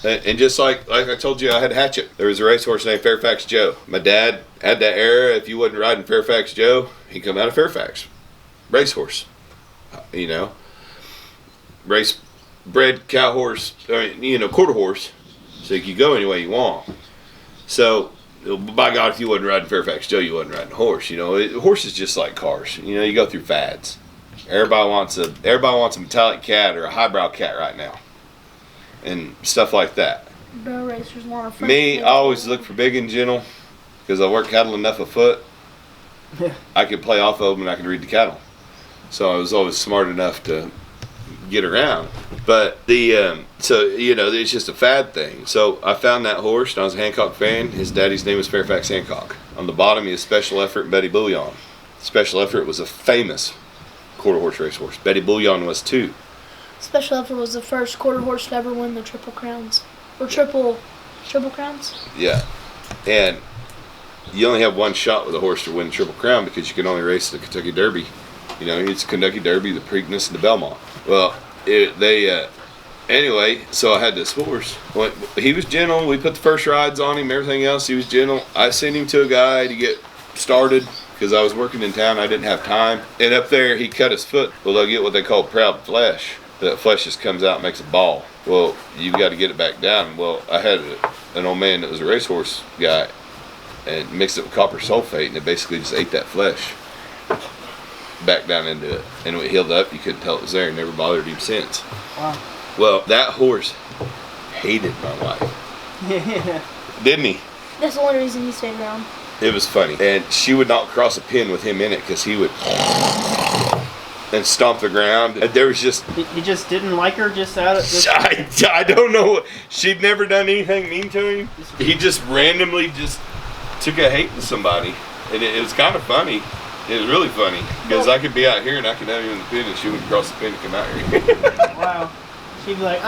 And just like I told you, I had Hatchet. There was a racehorse named Fairfax Joe. My dad had that era. If you wasn't riding Fairfax Joe, he'd come out of Fairfax. Racehorse. You know. Race bred cow horse, quarter horse. So you could go any way you want. So, by God, if you wasn't riding Fairfax Joe, you wasn't riding a horse. You know, horse is just like cars. You know, you go through fads. Everybody wants a metallic cat or a highbrow cat right now. And stuff like that. Barrel racers want a Me, I always look for big and gentle because I work cattle enough afoot. I could play off of them and I could read the cattle. So I was always smart enough to get around. But it's just a fad thing. So I found that horse and I was a Hancock fan. His daddy's name was Fairfax Hancock. On the bottom, he was Special Effort and Betty Bouillon. Special Effort was a famous quarter horse racehorse. Betty Bouillon was too. Special Effort was the first quarter horse to ever win the Triple Crowns. Or Triple Crowns? Yeah. And you only have one shot with a horse to win the Triple Crown because you can only race the Kentucky Derby. You know, it's the Kentucky Derby, the Preakness, and the Belmont. Well, anyway, so I had this horse. He was gentle. We put the first rides on him, everything else. He was gentle. I sent him to a guy to get started because I was working in town. I didn't have time. And up there, he cut his foot. Well, they'll get what they call proud flesh. That flesh just comes out and makes a ball. Well, you've got to get it back down. Well, I had an old man that was a racehorse guy and mixed it with copper sulfate, and it basically just ate that flesh back down into it. And when it healed up, you couldn't tell it was there, and never bothered him since. Wow. Well, that horse hated my wife. Yeah. Didn't he? That's the only reason he stayed around. It was funny. And she would not cross a pin with him in it because he would and stomp the ground. And there was just... You just didn't like her just out of... I don't know. She'd never done anything mean to him. He just randomly just took a hate to somebody. And it was kind of funny. It was really funny. Because I could be out here and I could have him in the pin and she wouldn't cross the pin to come out here. Wow. She'd be like,